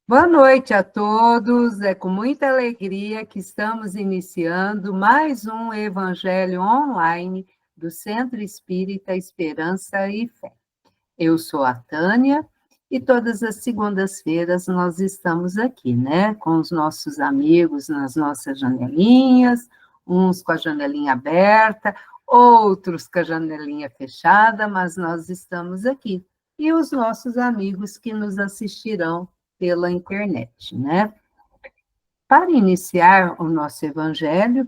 Boa noite a todos. É com muita alegria que estamos iniciando mais um Evangelho online do Centro Espírita Esperança e Fé. Eu sou a Tânia e todas as segundas-feiras nós estamos aqui, né, com os nossos amigos nas nossas janelinhas, uns com a janelinha aberta, outros com a janelinha fechada, mas nós estamos aqui. E os nossos amigos que nos assistirão pela internet, né? Para iniciar o nosso evangelho,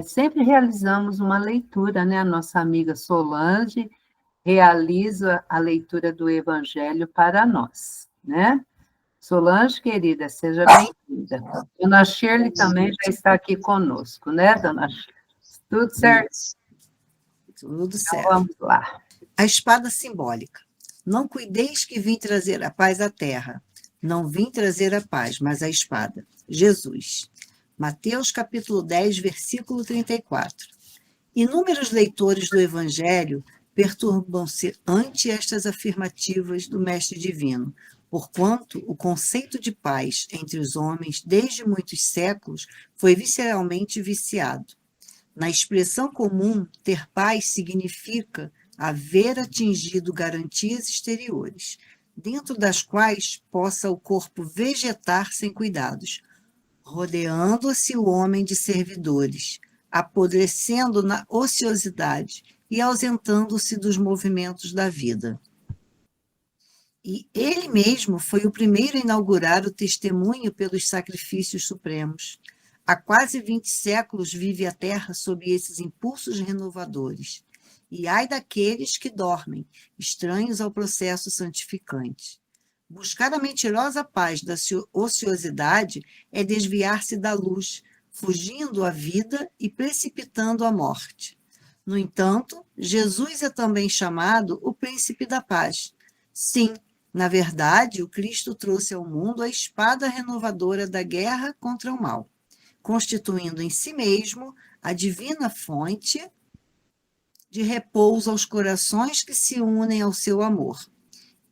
sempre realizamos uma leitura, né? A nossa amiga Solange realiza a leitura do evangelho para nós, né? Solange, querida, seja bem-vinda. Dona Shirley também já está aqui conosco, né, dona Shirley? Tudo certo? Tudo certo. Então, vamos lá. A espada simbólica. Não cuideis que vim trazer a paz à terra. Não vim trazer a paz, mas a espada. Jesus. Mateus capítulo 10, versículo 34. Inúmeros leitores do Evangelho perturbam-se ante estas afirmativas do Mestre Divino, porquanto o conceito de paz entre os homens, desde muitos séculos, foi visceralmente viciado. Na expressão comum, ter paz significa haver atingido garantias exteriores, dentro das quais possa o corpo vegetar sem cuidados, rodeando-se o homem de servidores, apodrecendo na ociosidade e ausentando-se dos movimentos da vida. E ele mesmo foi o primeiro a inaugurar o testemunho pelos sacrifícios supremos. Há quase 20 séculos vive a Terra sob esses impulsos renovadores. E ai daqueles que dormem, estranhos ao processo santificante. Buscar a mentirosa paz da ociosidade é desviar-se da luz, fugindo à vida e precipitando a morte. No entanto, Jesus é também chamado o príncipe da paz. Sim, na verdade, o Cristo trouxe ao mundo a espada renovadora da guerra contra o mal, constituindo em si mesmo a divina fonte de repouso aos corações que se unem ao seu amor.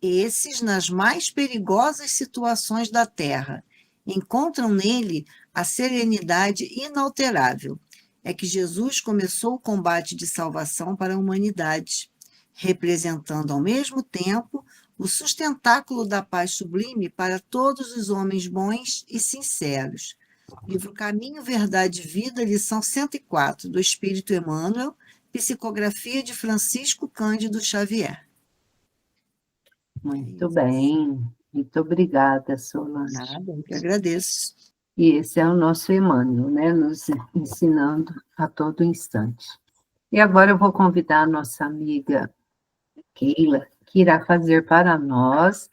Esses, nas mais perigosas situações da terra, encontram nele a serenidade inalterável. É que Jesus começou o combate de salvação para a humanidade, representando ao mesmo tempo o sustentáculo da paz sublime para todos os homens bons e sinceros. Livro Caminho, Verdade e Vida, lição 104, do Espírito Emmanuel, psicografia de Francisco Cândido Xavier. Muito bem, muito obrigada, Solange. Nada, eu que agradeço. E esse é o nosso Emmanuel, né, nos ensinando a todo instante. E agora eu vou convidar a nossa amiga Keila, que irá fazer para nós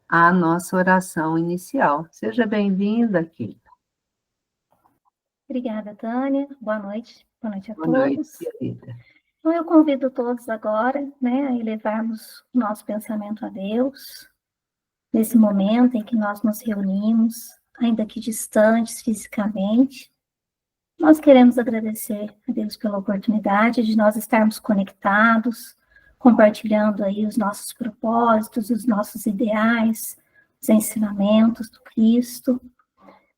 a nossa oração inicial. Seja bem-vinda, Keila. Obrigada, Tânia. Boa noite a todos. Boa noite, querida. Então, eu convido todos agora, né, a elevarmos o nosso pensamento a Deus, nesse momento em que nós nos reunimos, ainda que distantes fisicamente. Nós queremos agradecer a Deus pela oportunidade de nós estarmos conectados, compartilhando aí os nossos propósitos, os nossos ideais, os ensinamentos do Cristo.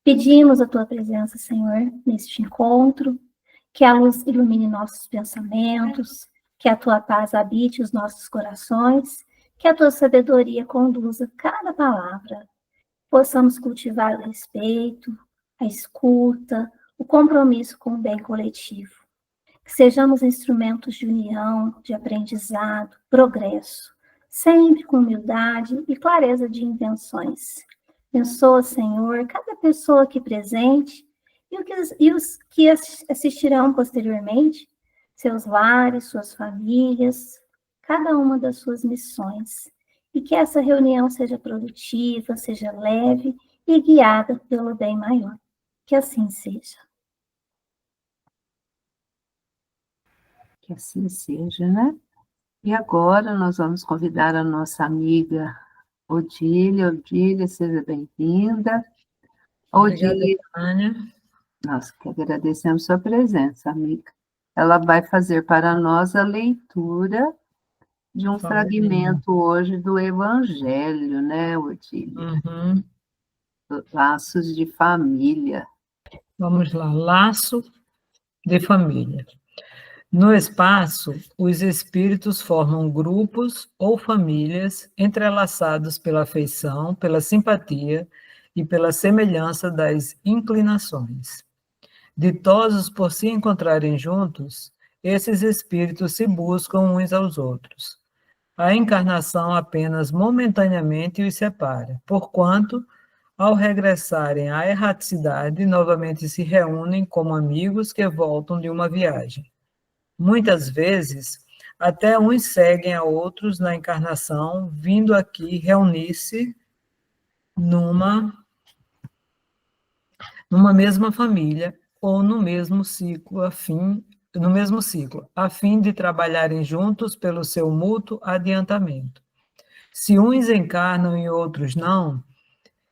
Pedimos a Tua presença, Senhor, neste encontro, que a luz ilumine nossos pensamentos, que a Tua paz habite os nossos corações, que a Tua sabedoria conduza cada palavra. Possamos cultivar o respeito, a escuta, o compromisso com o bem coletivo. Que sejamos instrumentos de união, de aprendizado, progresso, sempre com humildade e clareza de intenções. Abençoa, Senhor, cada pessoa aqui presente e os que assistirão posteriormente, seus lares, suas famílias, cada uma das suas missões. E que essa reunião seja produtiva, seja leve e guiada pelo bem maior. Que assim seja. Que assim seja, né? E agora nós vamos convidar a nossa amiga Odília. Odília, seja bem-vinda. Odília, Tânia. Nós que agradecemos sua presença, amiga. Ela vai fazer para nós a leitura de um Família. fragmento hoje do Evangelho, né, Otília? Uhum. Laços de família. Vamos lá, laço de família. No espaço, os espíritos formam grupos ou famílias entrelaçados pela afeição, pela simpatia e pela semelhança das inclinações. Ditosos por se encontrarem juntos, esses espíritos se buscam uns aos outros. A encarnação apenas momentaneamente os separa, porquanto, ao regressarem à erraticidade, novamente se reúnem como amigos que voltam de uma viagem. Muitas vezes, até uns seguem a outros na encarnação, vindo aqui reunir-se numa mesma família ou no mesmo ciclo, a fim de trabalharem juntos pelo seu mútuo adiantamento. Se uns encarnam e outros não,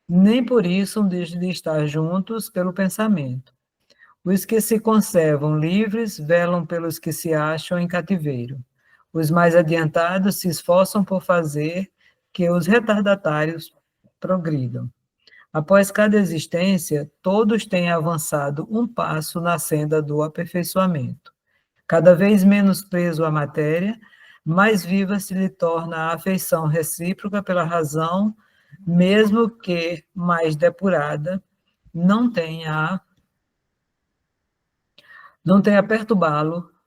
nem por isso deixam de estar juntos pelo pensamento. Os que se conservam livres velam pelos que se acham em cativeiro. Os mais adiantados se esforçam por fazer que os retardatários progridam. Após cada existência, todos têm avançado um passo na senda do aperfeiçoamento. Cada vez menos preso à matéria, mais viva se lhe torna a afeição recíproca pela razão, mesmo que mais depurada, não tenha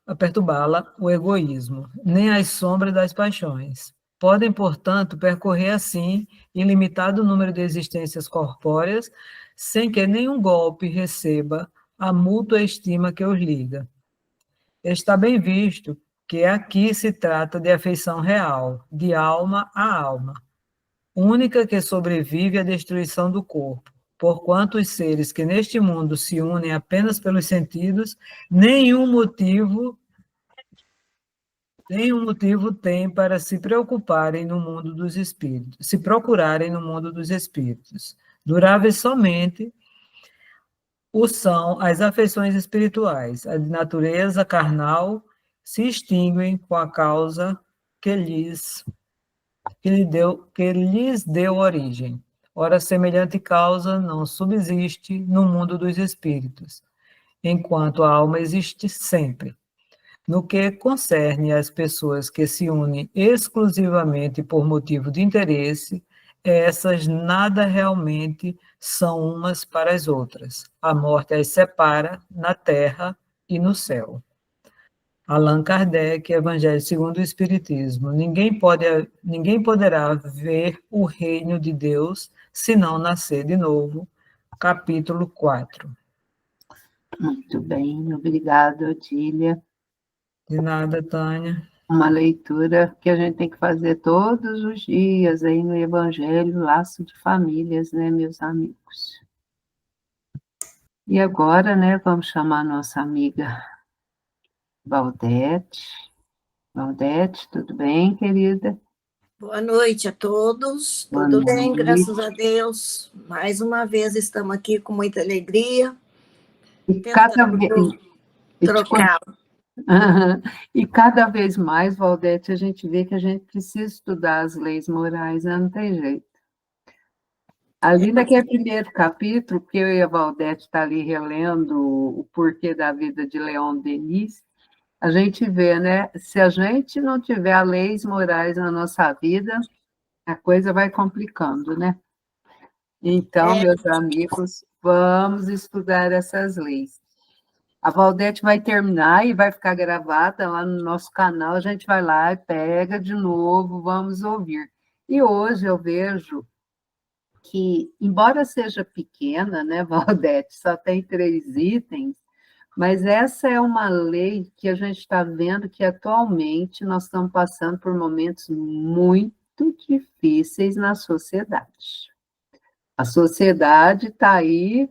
a perturbá-la o egoísmo, nem as sombras das paixões. Podem, portanto, percorrer assim ilimitado número de existências corpóreas, sem que nenhum golpe receba a mútua estima que os liga. Está bem visto que aqui se trata de afeição real, de alma a alma, única que sobrevive à destruição do corpo, porquanto os seres que neste mundo se unem apenas pelos sentidos, nenhum motivo têm para se preocuparem no mundo dos espíritos, se procurarem no mundo dos espíritos. Duráveis somente o são as afeições espirituais, a de natureza carnal se extinguem com a causa que lhes deu origem. Ora, semelhante causa não subsiste no mundo dos espíritos, enquanto a alma existe sempre. No que concerne às pessoas que se unem exclusivamente por motivo de interesse, essas nada realmente são umas para as outras. A morte as separa na terra e no céu. Allan Kardec, Evangelho segundo o Espiritismo. Ninguém poderá ver o reino de Deus se não nascer de novo. Capítulo 4. Muito bem, obrigada, Otília. De nada, Tânia. Uma leitura que a gente tem que fazer todos os dias aí no Evangelho, laço de famílias, né, meus amigos? E agora, né, vamos chamar a nossa amiga Valdete. Valdete, tudo bem, querida? Boa noite a todos. Boa Tudo bem, noite. graças a Deus. Mais uma vez estamos aqui com muita alegria. E cada Tentando vez... trocar. E cada vez mais, Valdete, a gente vê que a gente precisa estudar as leis morais, né? Não tem jeito. Ali naquele primeiro capítulo, que eu e a Valdete está ali relendo o porquê da vida de Leon Denis, a gente vê, né? Se a gente não tiver leis morais na nossa vida, a coisa vai complicando, né? Então, meus amigos, vamos estudar essas leis. A Valdete vai terminar e vai ficar gravada lá no nosso canal, a gente vai lá e pega de novo, vamos ouvir. E hoje eu vejo que, embora seja pequena, né, Valdete, só tem 3 itens, mas essa é uma lei que a gente está vendo que atualmente nós estamos passando por momentos muito difíceis na sociedade. A sociedade está aí,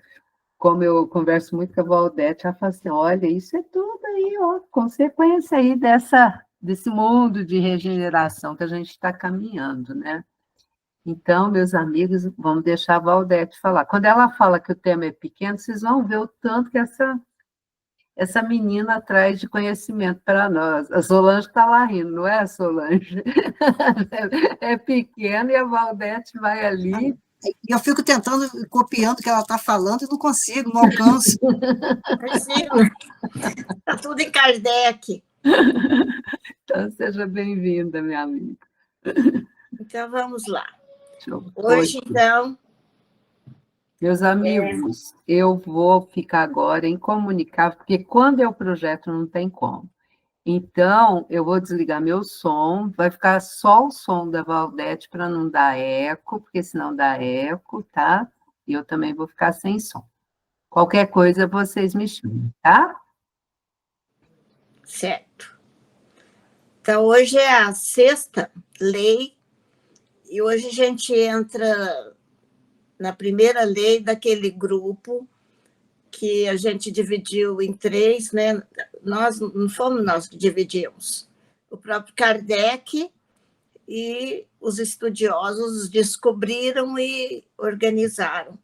como eu converso muito com a Valdete, ela fala assim, olha, isso é tudo aí, ó, consequência aí desse mundo de regeneração que a gente está caminhando, né? Então, meus amigos, vamos deixar a Valdete falar. Quando ela fala que o tema é pequeno, vocês vão ver o tanto que essa menina traz de conhecimento para nós. A Solange está lá rindo, não é, Solange? É pequena e a Valdete vai ali. E eu fico tentando, copiando o que ela está falando e não consigo, não alcanço. Imagina, está tudo em Kardec. Então, seja bem-vinda, minha amiga. Então, vamos lá. Oi. Hoje, então... Meus amigos, eu vou ficar agora incomunicável, porque quando é o projeto não tem como. Então, eu vou desligar meu som, vai ficar só o som da Valdete para não dar eco, porque senão dá eco, tá? E eu também vou ficar sem som. Qualquer coisa, vocês me chamam, tá? Certo. Então, hoje é a 6ª lei, e hoje a gente entra na primeira lei daquele grupo que a gente dividiu em 3, né? Não fomos nós que dividimos. O próprio Kardec e os estudiosos descobriram e organizaram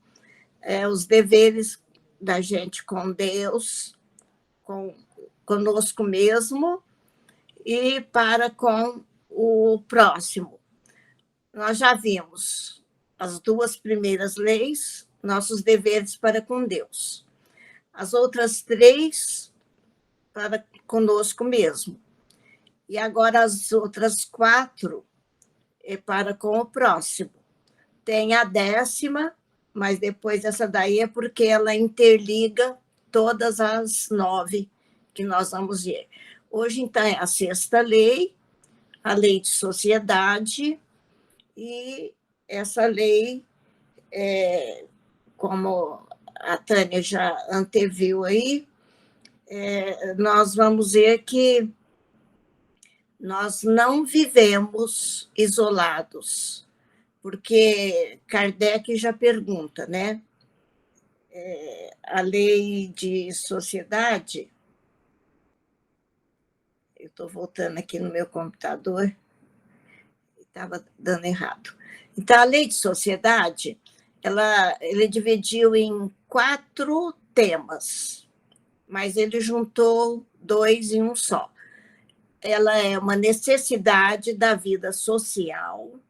os deveres da gente com Deus, conosco mesmo e para com o próximo. Nós já vimos as 2 primeiras leis, nossos deveres para com Deus. As outras 3 para conosco mesmo. E agora as outras 4 é para com o próximo. Tem a 10ª, mas depois essa daí é porque ela interliga todas as 9 que nós vamos ver. Hoje, então, é a 6ª lei, a lei de sociedade, e essa lei, como a Tânia já anteviu aí, nós vamos ver que nós não vivemos isolados, porque Kardec já pergunta, né? A lei de sociedade, eu estou voltando aqui no meu computador, estava dando errado. Então, a lei de sociedade, ele dividiu em 4 temas, mas ele juntou 2 em um só. Ela é uma necessidade da vida social.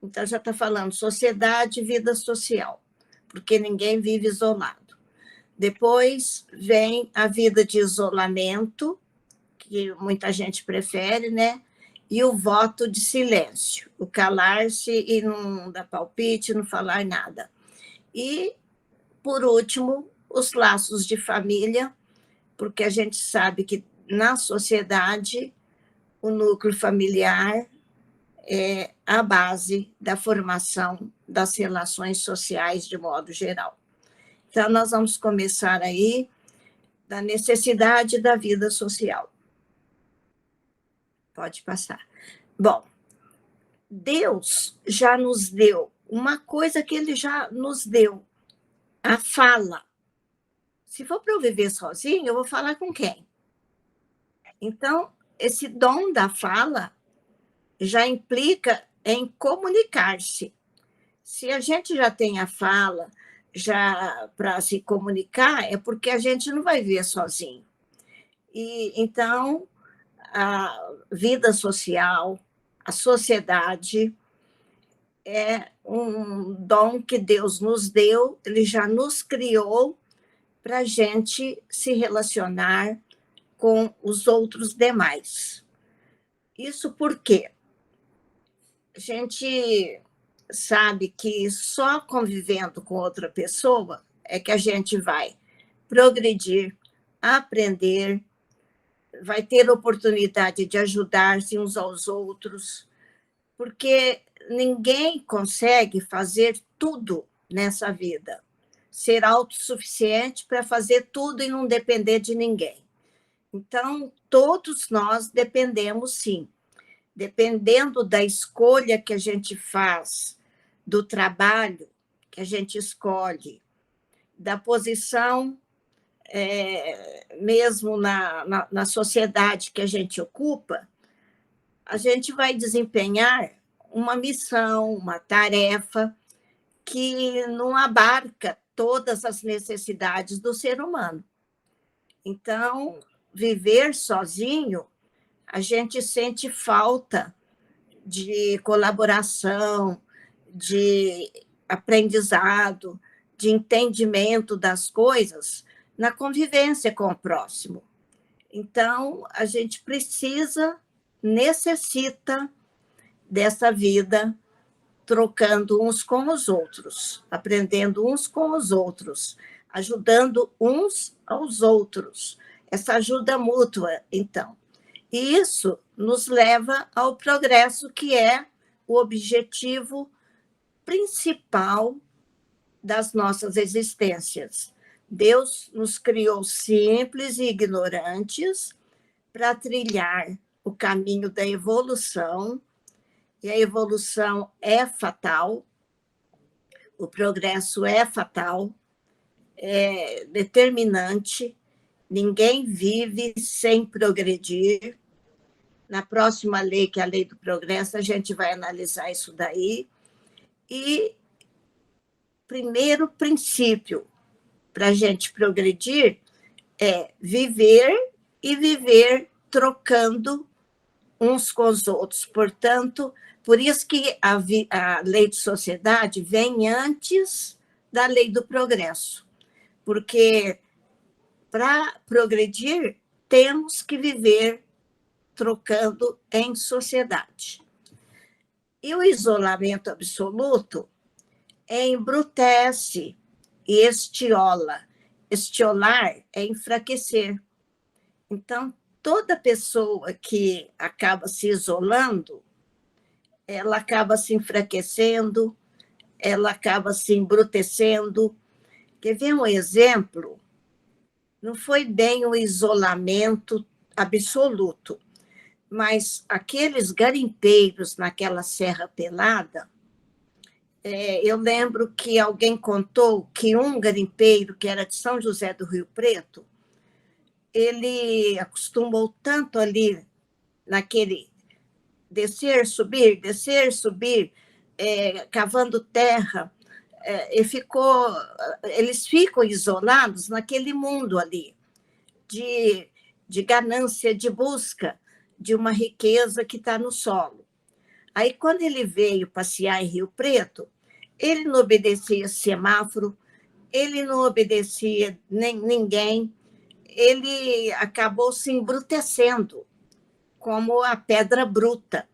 Então, já está falando sociedade e vida social, porque ninguém vive isolado. Depois vem a vida de isolamento, que muita gente prefere, né? E o voto de silêncio, o calar-se e não dar palpite, não falar nada. E, por último, os laços de família, porque a gente sabe que na sociedade o núcleo familiar é a base da formação das relações sociais de modo geral. Então, nós vamos começar aí da necessidade da vida social. Pode passar. Bom, Deus já nos deu uma coisa que ele já nos deu, a fala. Se for para eu viver sozinho, eu vou falar com quem? Então, esse dom da fala já implica em comunicar-se. Se a gente já tem a fala já para se comunicar, é porque a gente não vai viver sozinho. E então, a vida social, a sociedade, é um dom que Deus nos deu, ele já nos criou para a gente se relacionar com os outros demais. Isso porque a gente sabe que só convivendo com outra pessoa é que a gente vai progredir, aprender, vai ter oportunidade de ajudar-se uns aos outros, porque ninguém consegue fazer tudo nessa vida, ser autossuficiente para fazer tudo e não depender de ninguém. Então, todos nós dependemos, sim. Dependendo da escolha que a gente faz, do trabalho que a gente escolhe, da posição mesmo na sociedade que a gente ocupa, a gente vai desempenhar uma missão, uma tarefa que não abarca todas as necessidades do ser humano. Então, viver sozinho, a gente sente falta de colaboração, de aprendizado, de entendimento das coisas na convivência com o próximo. Então, a gente necessita dessa vida trocando uns com os outros, aprendendo uns com os outros, ajudando uns aos outros. Essa ajuda mútua, então. E isso nos leva ao progresso, que é o objetivo principal das nossas existências. Deus nos criou simples e ignorantes para trilhar o caminho da evolução, e a evolução é fatal, o progresso é fatal, é determinante, ninguém vive sem progredir. Na próxima lei, que é a lei do progresso, a gente vai analisar isso daí. E primeiro princípio para a gente progredir é viver, e viver trocando uns com os outros. Portanto, por isso que a lei de sociedade vem antes da lei do progresso, porque para progredir temos que viver trocando em sociedade. E o isolamento absoluto embrutece e estiola. Estiolar é enfraquecer. Então, toda pessoa que acaba se isolando, ela acaba se enfraquecendo, ela acaba se embrutecendo. Quer ver um exemplo? Não foi bem o isolamento absoluto, mas aqueles garimpeiros naquela Serra Pelada, eu lembro que alguém contou que um garimpeiro, que era de São José do Rio Preto, ele acostumou tanto ali naquele descer, subir, cavando terra, eles ficam isolados naquele mundo ali, de ganância, de busca de uma riqueza que está no solo. Aí, quando ele veio passear em Rio Preto, ele não obedecia semáforo, ele não obedecia ninguém, ele acabou se embrutecendo como a pedra bruta.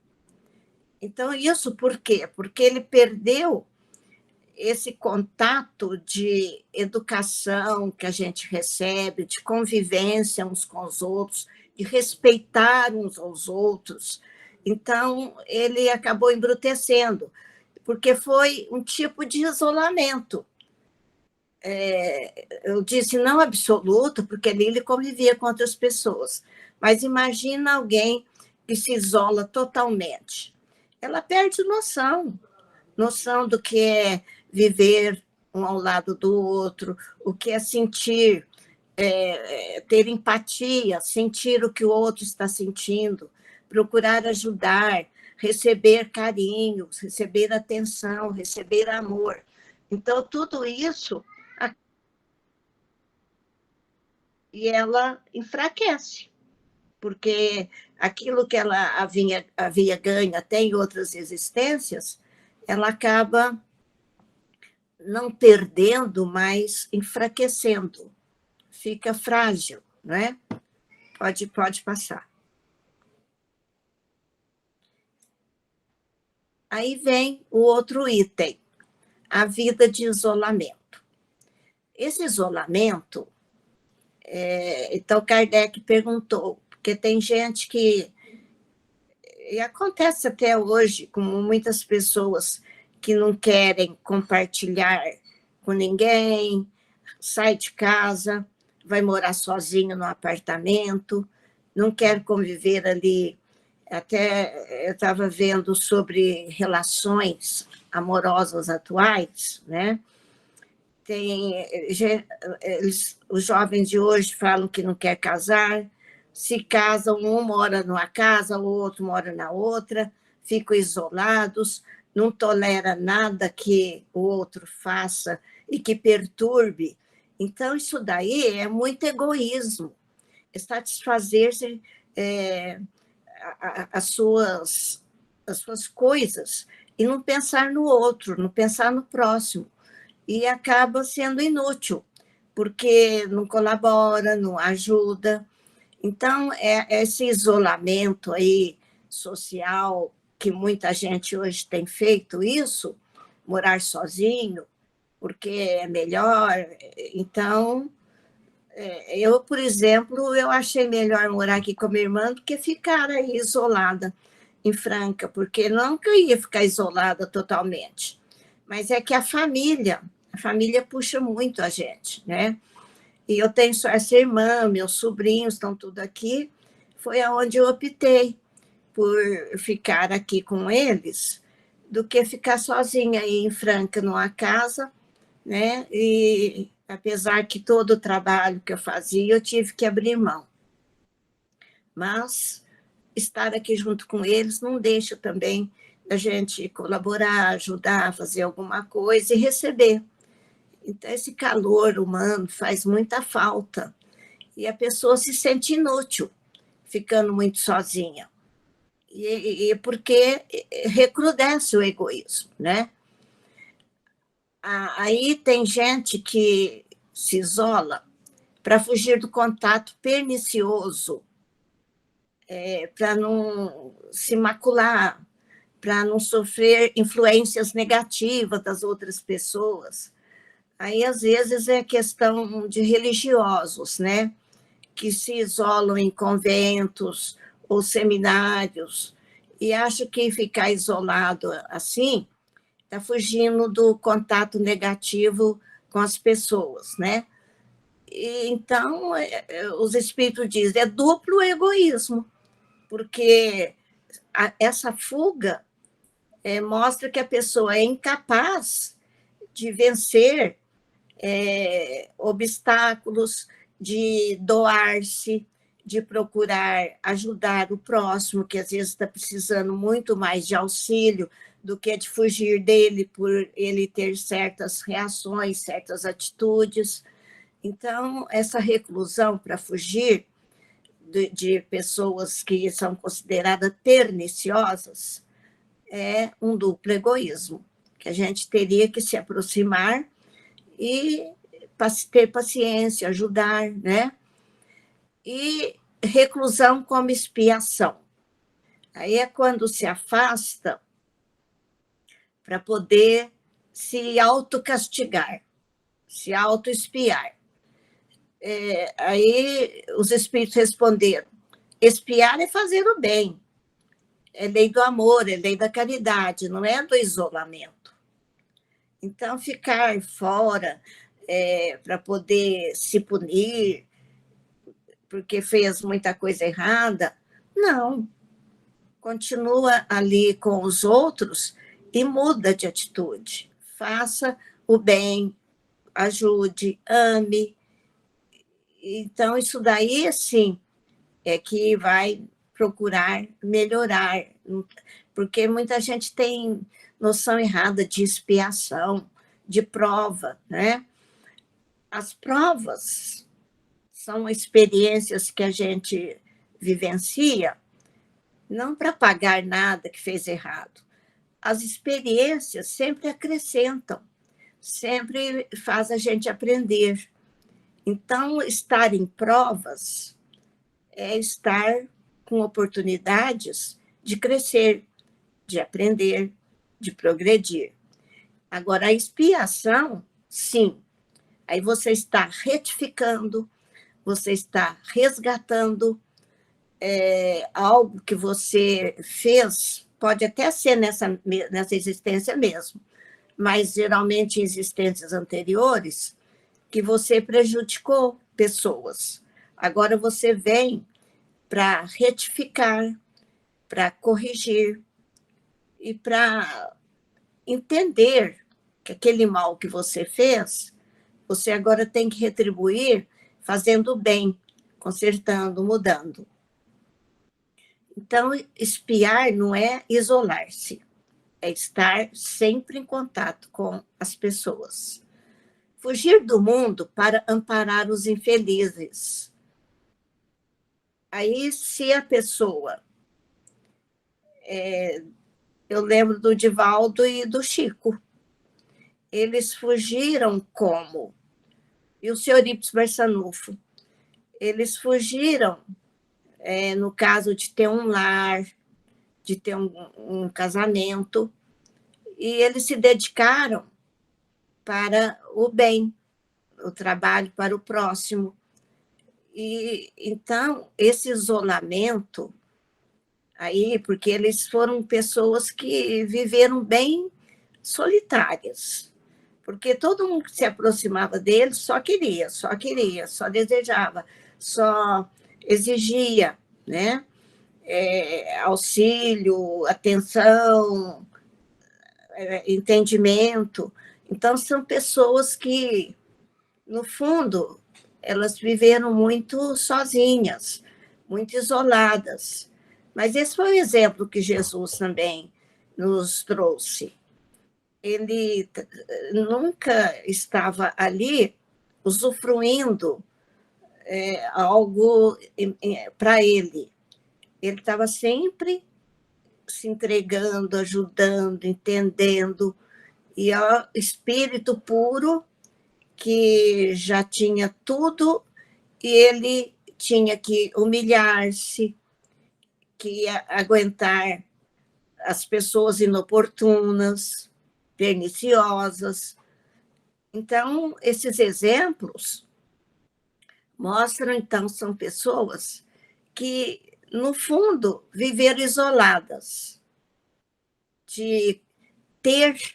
Então, isso por quê? Porque ele perdeu esse contato de educação que a gente recebe, de convivência uns com os outros, de respeitar uns aos outros. Então, ele acabou embrutecendo, porque foi um tipo de isolamento. Eu disse não absoluto, porque ali ele convivia com outras pessoas, mas imagina alguém que se isola totalmente. Ela perde noção do que é viver um ao lado do outro, o que é sentir, ter empatia, sentir o que o outro está sentindo, procurar ajudar, receber carinho, receber atenção, receber amor. Então, tudo isso, e ela enfraquece, porque aquilo que ela havia ganho até em outras existências, ela acaba não perdendo, mas enfraquecendo. Fica frágil, não é? Pode passar. Aí vem o outro item, a vida de isolamento. Esse isolamento, então Kardec perguntou, porque tem gente que, e acontece até hoje, com muitas pessoas que não querem compartilhar com ninguém, sai de casa, vai morar sozinho no apartamento, não quer conviver ali. Até eu estava vendo sobre relações amorosas atuais, né? Os jovens de hoje falam que não quer casar, se casam, um mora numa casa, o outro mora na outra, ficam isolados, não tolera nada que o outro faça e que perturbe. Então, isso daí é muito egoísmo, satisfazer as suas coisas e não pensar no outro, não pensar no próximo. E acaba sendo inútil, porque não colabora, não ajuda. Então, esse isolamento aí social, que muita gente hoje tem feito isso, morar sozinho, porque é melhor. Então, eu, por exemplo, eu achei melhor morar aqui com a minha irmã do que ficar aí isolada em Franca, porque nunca ia ficar isolada totalmente. Mas é que a família puxa muito a gente, né? E eu tenho só essa irmã, meus sobrinhos estão tudo aqui. Foi aonde eu optei por ficar aqui com eles, do que ficar sozinha aí em Franca, numa casa, né? E apesar que todo o trabalho que eu fazia, eu tive que abrir mão. Mas estar aqui junto com eles não deixa também a gente colaborar, ajudar, fazer alguma coisa e receber. Então, esse calor humano faz muita falta. E a pessoa se sente inútil, ficando muito sozinha. E porque recrudesce o egoísmo, né? Aí tem gente que se isola para fugir do contato pernicioso, para não se macular, para não sofrer influências negativas das outras pessoas. Aí, às vezes, é questão de religiosos, né? Que se isolam em conventos ou seminários e acham que ficar isolado assim está fugindo do contato negativo com as pessoas, né? E, então, os espíritos dizem, é duplo egoísmo, porque essa fuga mostra que a pessoa é incapaz de vencer obstáculos, de doar-se, de procurar ajudar o próximo, que às vezes está precisando muito mais de auxílio do que de fugir dele por ele ter certas reações, certas atitudes. Então, essa reclusão para fugir de pessoas que são consideradas perniciosas é um duplo egoísmo, que a gente teria que se aproximar e ter paciência, ajudar, né? E reclusão como expiação. Aí é quando se afasta para poder se autocastigar, se autoespiar. Aí os espíritos responderam, espiar é fazer o bem, é lei do amor, é lei da caridade, não é do isolamento. Então, ficar fora para poder se punir, porque fez muita coisa errada, não. Continua ali com os outros e muda de atitude. Faça o bem, ajude, ame. Então, isso daí, sim, é que vai procurar melhorar, porque muita gente tem noção errada de expiação, de prova, né? As provas são experiências que a gente vivencia, não para pagar nada que fez errado. As experiências sempre acrescentam, sempre faz a gente aprender. Então, estar em provas é estar com oportunidades de crescer, de aprender, de progredir. Agora, a expiação, sim, aí você está retificando, você está resgatando algo que você fez, pode até ser nessa existência mesmo, mas geralmente em existências anteriores, que você prejudicou pessoas. Agora você vem para retificar, para corrigir e para entender que aquele mal que você fez, você agora tem que retribuir fazendo bem, consertando, mudando. Então, espiar não é isolar-se, é estar sempre em contato com as pessoas. Fugir do mundo para amparar os infelizes. Aí, se a pessoa... eu lembro do Divaldo e do Chico. Eles fugiram como? E o senhor Eurípides Barçanufo. Eles fugiram, no caso de ter um lar, de ter um casamento, e eles se dedicaram para o bem, o trabalho para o próximo. E então, esse isolamento aí, porque eles foram pessoas que viveram bem solitárias, porque todo mundo que se aproximava deles só queria, só desejava, só exigia, né? Auxílio, atenção, entendimento. Então, são pessoas que, no fundo, elas viveram muito sozinhas, muito isoladas. Mas esse foi o exemplo que Jesus também nos trouxe. Ele nunca estava ali usufruindo algo para ele. Ele estava sempre se entregando, ajudando, entendendo, e o espírito puro que já tinha tudo, e ele tinha que humilhar-se, que aguentar as pessoas inoportunas, perniciosas. Então, esses exemplos mostram, então, são pessoas que, no fundo, viveram isoladas, de ter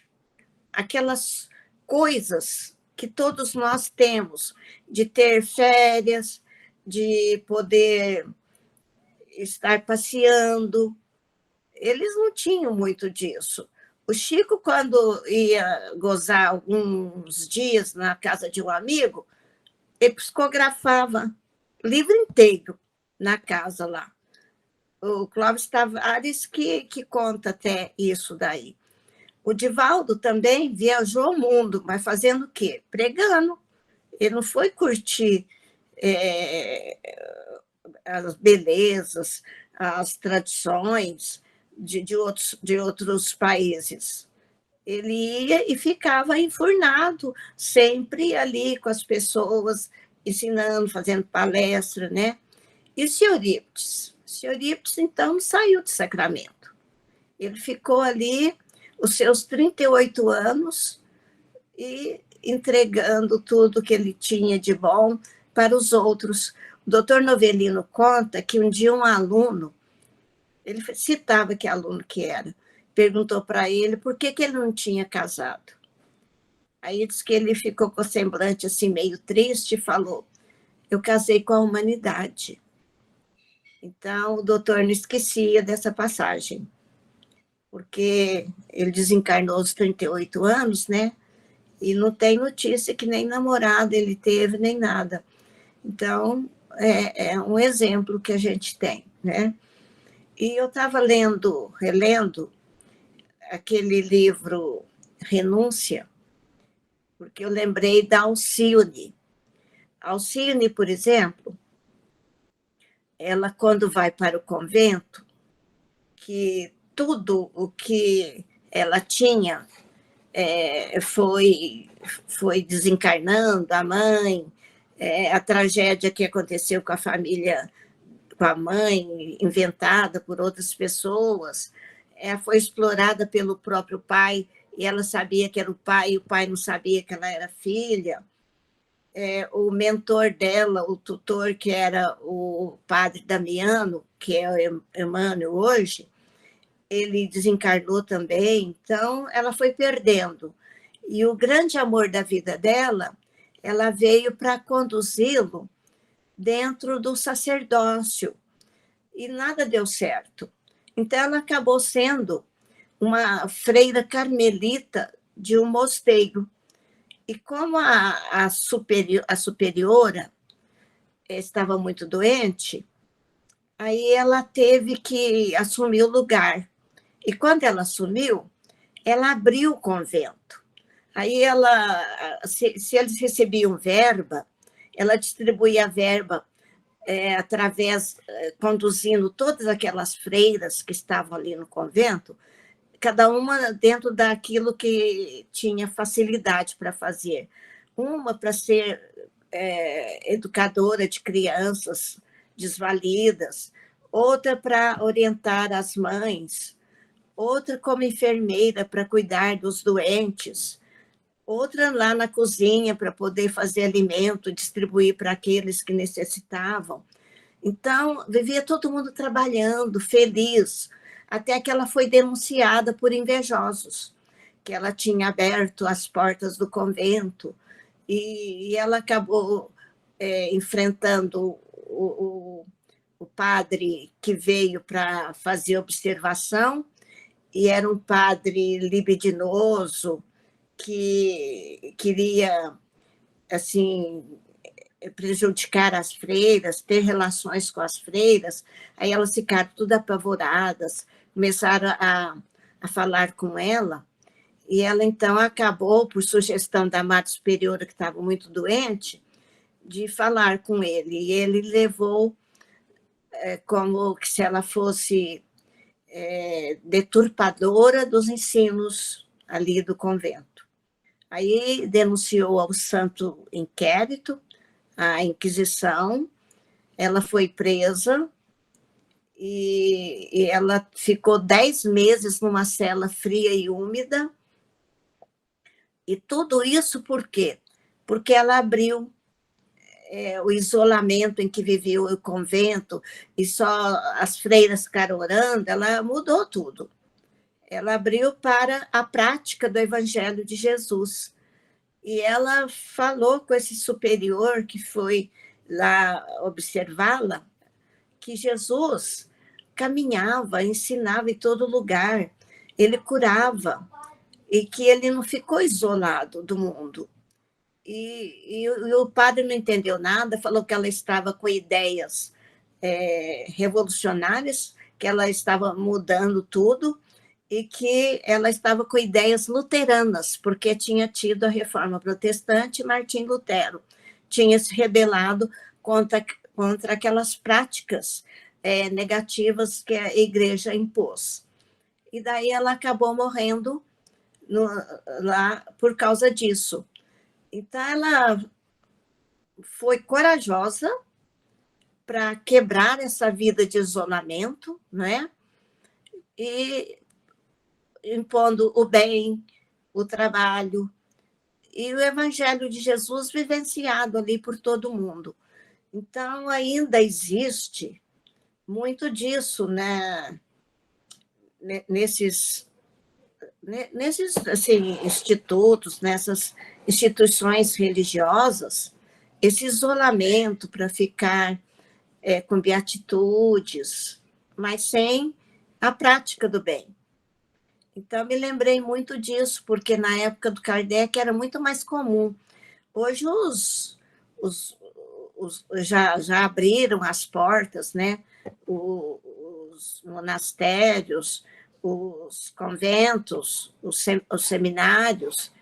aquelas coisas que todos nós temos, de ter férias, de poder estar passeando. Eles não tinham muito disso. O Chico, quando ia gozar alguns dias na casa de um amigo, ele psicografava livro inteiro na casa lá. O Clóvis Tavares que conta até isso daí. O Divaldo também viajou o mundo, mas fazendo o quê? Pregando. Ele não foi curtir as belezas, as tradições de outros países. Ele ia e ficava enfurnado, sempre ali com as pessoas, ensinando, fazendo palestra, né? E o senhor Eurípides? O senhor Eurípides, então, saiu de Sacramento. Ele ficou ali os seus 38 anos e entregando tudo que ele tinha de bom para os outros. O doutor Novelino conta que um dia um aluno, ele citava que aluno que era, perguntou para ele por que ele não tinha casado. Aí disse que ele ficou com o semblante assim meio triste e falou: eu casei com a humanidade. Então, o doutor não esquecia dessa passagem, porque ele desencarnou aos 38 anos, né? E não tem notícia que nem namorado ele teve, nem nada. Então, é um exemplo que a gente tem, né? E eu estava relendo aquele livro Renúncia, porque eu lembrei da Alcione. A Alcione, por exemplo, ela, quando vai para o convento, que tudo o que ela tinha foi desencarnando, a mãe, a tragédia que aconteceu com a família, com a mãe, inventada por outras pessoas, foi explorada pelo próprio pai, e ela sabia que era o pai, e o pai não sabia que ela era filha. O mentor dela, o tutor, que era o padre Damiano, que é o Emmanuel hoje, ele desencarnou também, então ela foi perdendo. E o grande amor da vida dela, ela veio para conduzi-lo dentro do sacerdócio, e nada deu certo. Então ela acabou sendo uma freira carmelita de um mosteiro. E como a superiora estava muito doente, aí ela teve que assumir o lugar. E quando ela assumiu, ela abriu o convento. Aí ela, se eles recebiam verba, ela distribuía a verba conduzindo todas aquelas freiras que estavam ali no convento, cada uma dentro daquilo que tinha facilidade para fazer. Uma para ser educadora de crianças desvalidas, outra para orientar as mães, outra como enfermeira para cuidar dos doentes, outra lá na cozinha para poder fazer alimento, distribuir para aqueles que necessitavam. Então, vivia todo mundo trabalhando, feliz, até que ela foi denunciada por invejosos, que ela tinha aberto as portas do convento, e ela acabou enfrentando o padre que veio para fazer observação, e era um padre libidinoso, que queria, assim, prejudicar as freiras, ter relações com as freiras. Aí elas ficaram tudo apavoradas, começaram a falar com ela, e ela, então, acabou, por sugestão da Madre Superiora, que estava muito doente, de falar com ele, e ele levou como se ela fosse deturpadora dos ensinos ali do convento. Aí denunciou ao Santo Inquérito, a Inquisição, ela foi presa e ela ficou 10 meses numa cela fria e úmida. E tudo isso por quê? Porque ela abriu o isolamento em que vivia o convento, e só as freiras ficaram orando, ela mudou tudo. Ela abriu para a prática do Evangelho de Jesus. E ela falou com esse superior que foi lá observá-la, que Jesus caminhava, ensinava em todo lugar, ele curava, e que ele não ficou isolado do mundo. E o padre não entendeu nada, falou que ela estava com ideias revolucionárias, que ela estava mudando tudo, e que ela estava com ideias luteranas, porque tinha tido a reforma protestante, e Martim Lutero tinha se rebelado contra aquelas práticas negativas que a igreja impôs. E daí ela acabou morrendo lá por causa disso. Então, ela foi corajosa para quebrar essa vida de isolamento, né? E impondo o bem, o trabalho, e o Evangelho de Jesus vivenciado ali por todo mundo. Então, ainda existe muito disso, né? Nesses assim, institutos, nessas instituições religiosas, esse isolamento para ficar com beatitudes, mas sem a prática do bem. Então, me lembrei muito disso, porque na época do Kardec era muito mais comum. Hoje já abriram as portas, né? Os monastérios, os conventos, os seminários.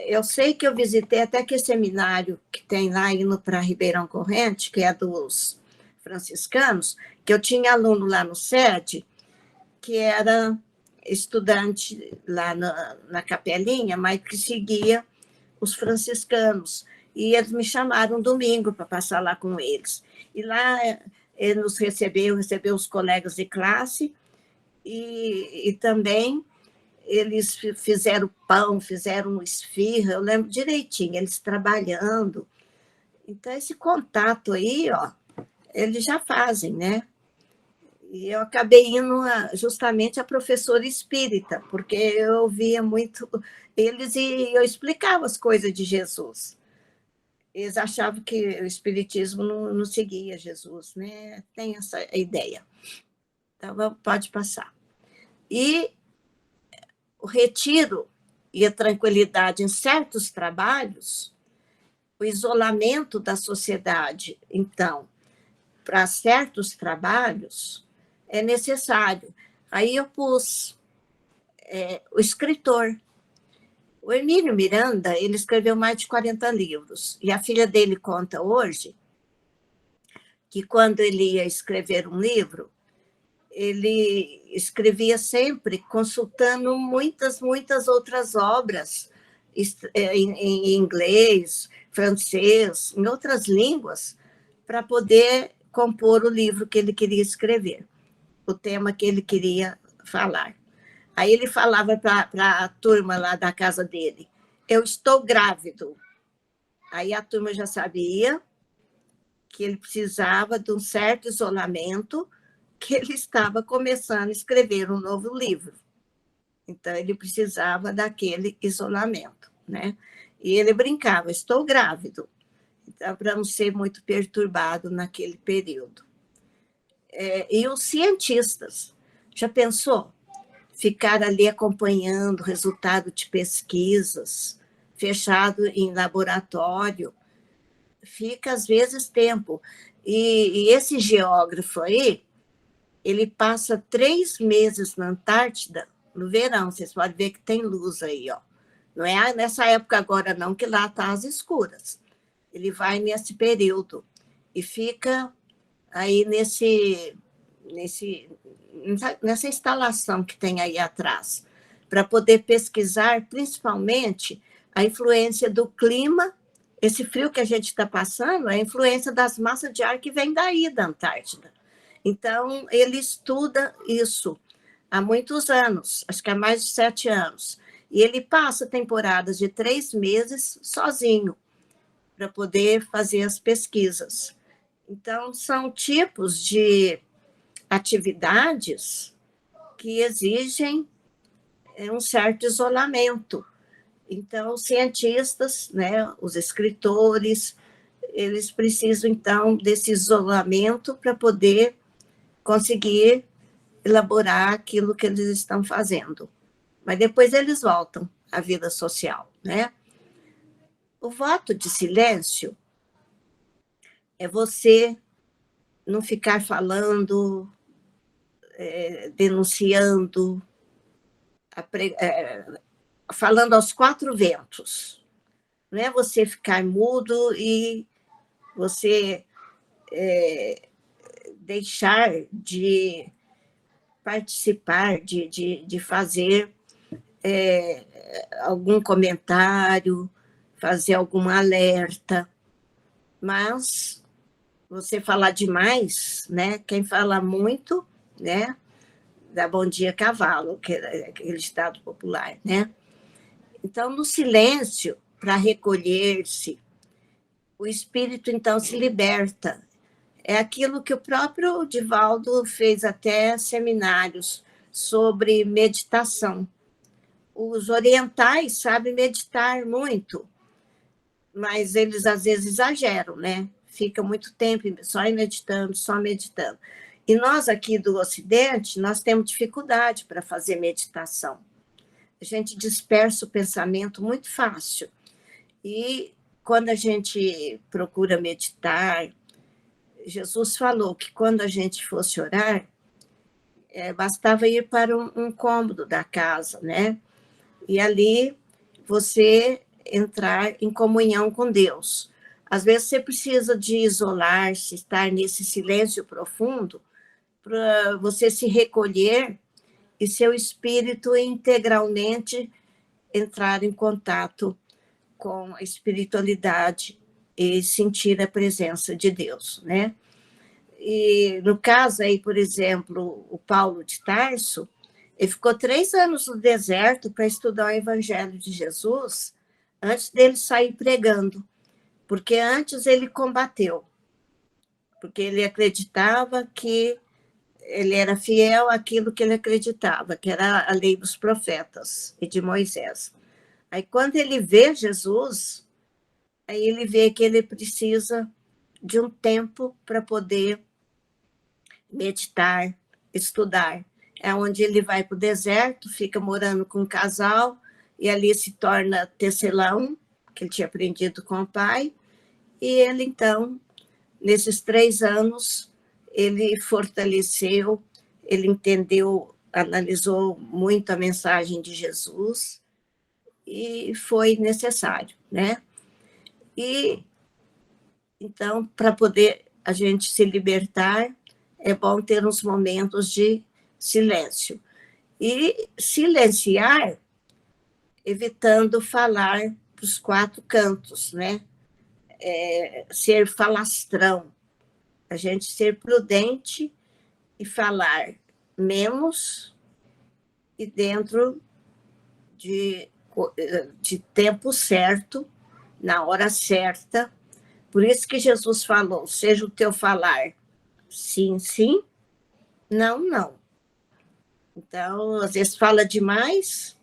Eu sei que eu visitei até aquele seminário que tem lá indo para Ribeirão Corrente, que é dos franciscanos, que eu tinha aluno lá no SED, que era estudante lá na Capelinha, mas que seguia os franciscanos. E eles me chamaram domingo para passar lá com eles. E lá ele nos recebeu os colegas de classe, e também eles fizeram pão, fizeram esfirra, eu lembro direitinho, eles trabalhando. Então, esse contato aí, ó, eles já fazem, né? E eu acabei indo justamente a professora espírita, porque eu ouvia muito eles e eu explicava as coisas de Jesus. Eles achavam que o espiritismo não seguia Jesus, né? Tem essa ideia. Então, pode passar. E o retiro e a tranquilidade em certos trabalhos, o isolamento da sociedade, então, para certos trabalhos, é necessário. Aí eu pus o escritor. O Hermínio Miranda, ele escreveu mais de 40 livros, e a filha dele conta hoje que quando ele ia escrever um livro, ele escrevia sempre consultando muitas outras obras em inglês, francês, em outras línguas, para poder compor o livro que ele queria escrever, o tema que ele queria falar. Aí ele falava para a turma lá da casa dele: eu estou grávido. Aí a turma já sabia que ele precisava de um certo isolamento, que ele estava começando a escrever um novo livro. Então, ele precisava daquele isolamento, né? E ele brincava: estou grávido, então, para não ser muito perturbado naquele período. E os cientistas, já pensou? Ficar ali acompanhando o resultado de pesquisas, fechado em laboratório, fica, às vezes, tempo. E esse geógrafo aí, ele passa 3 meses na Antártida, no verão, vocês podem ver que tem luz aí, ó. Não é nessa época agora, não, que lá está às escuras. Ele vai nesse período e fica aí nessa instalação que tem aí atrás, para poder pesquisar, principalmente, a influência do clima. Esse frio que a gente está passando é a influência das massas de ar que vem daí, da Antártida. Então, ele estuda isso há muitos anos, acho que há mais de 7 anos. E ele passa temporadas de 3 meses sozinho, para poder fazer as pesquisas. Então, são tipos de atividades que exigem um certo isolamento. Então, os cientistas, né, os escritores, eles precisam, então, desse isolamento para poder conseguir elaborar aquilo que eles estão fazendo. Mas depois eles voltam à vida social, né? O voto de silêncio é você não ficar falando, denunciando, falando aos 4 ventos. Não é você ficar mudo e você deixar de participar, de fazer algum comentário, fazer algum alerta, mas você falar demais, né? Quem fala muito, né? Dá bom dia cavalo, que é aquele ditado popular, né? Então, no silêncio, para recolher-se, o espírito, então, se liberta. É aquilo que o próprio Divaldo fez até seminários sobre meditação. Os orientais sabem meditar muito, mas eles, às vezes, exageram, né? Fica muito tempo só meditando, só meditando. E nós, aqui do Ocidente, nós temos dificuldade para fazer meditação. A gente dispersa o pensamento muito fácil. E quando a gente procura meditar, Jesus falou que quando a gente fosse orar, bastava ir para um cômodo da casa, né? E ali você entrar em comunhão com Deus. Às vezes você precisa de isolar-se, estar nesse silêncio profundo, para você se recolher e seu espírito integralmente entrar em contato com a espiritualidade e sentir a presença de Deus, né? E no caso aí, por exemplo, o Paulo de Tarso, ele ficou 3 anos no deserto para estudar o Evangelho de Jesus antes dele sair pregando, porque antes ele combateu, porque ele acreditava que ele era fiel àquilo que ele acreditava, que era a lei dos profetas e de Moisés. Aí, quando ele vê Jesus, aí ele vê que ele precisa de um tempo para poder meditar, estudar. É onde ele vai para o deserto, fica morando com um casal, e ali se torna tecelão, que ele tinha aprendido com o pai, e ele, então, nesses 3 anos, ele fortaleceu, ele entendeu, analisou muito a mensagem de Jesus, e foi necessário, né? E, então, para poder a gente se libertar, é bom ter uns momentos de silêncio. E silenciar, evitando falar para os quatro cantos, né? Ser falastrão, a gente ser prudente e falar menos e dentro de tempo certo, na hora certa. Por isso que Jesus falou, seja o teu falar sim, sim, não, não. Então, às vezes fala demais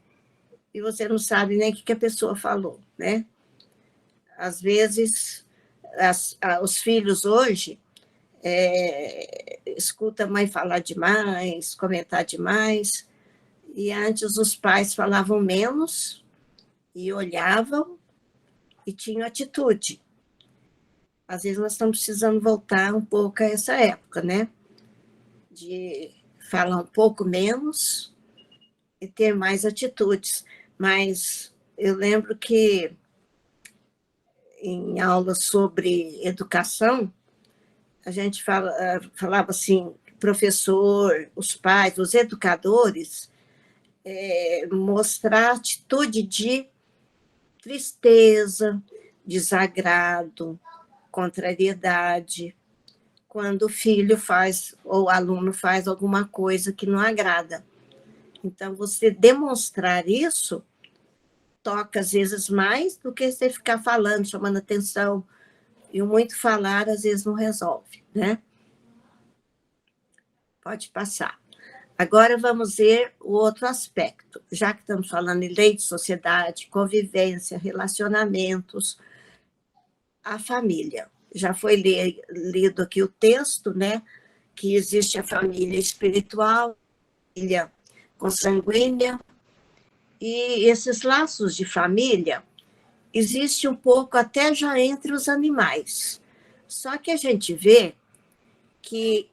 e você não sabe nem o que a pessoa falou, né? Às vezes, os filhos hoje escutam a mãe falar demais, comentar demais, e antes os pais falavam menos e olhavam e tinham atitude. Às vezes nós estamos precisando voltar um pouco a essa época, né? De falar um pouco menos e ter mais atitudes. Mas eu lembro que em aulas sobre educação, a gente falava assim, professor, os pais, os educadores, mostrar atitude de tristeza, desagrado, contrariedade, quando o filho faz ou o aluno faz alguma coisa que não agrada. Então, você demonstrar isso toca, às vezes, mais do que você ficar falando, chamando atenção. E o muito falar, às vezes, não resolve, né? Pode passar. Agora vamos ver o outro aspecto. Já que estamos falando em lei de sociedade, convivência, relacionamentos, a família. Já foi lido aqui o texto, né? Que existe a família espiritual, a família consanguínea, e esses laços de família existem um pouco até já entre os animais. Só que a gente vê que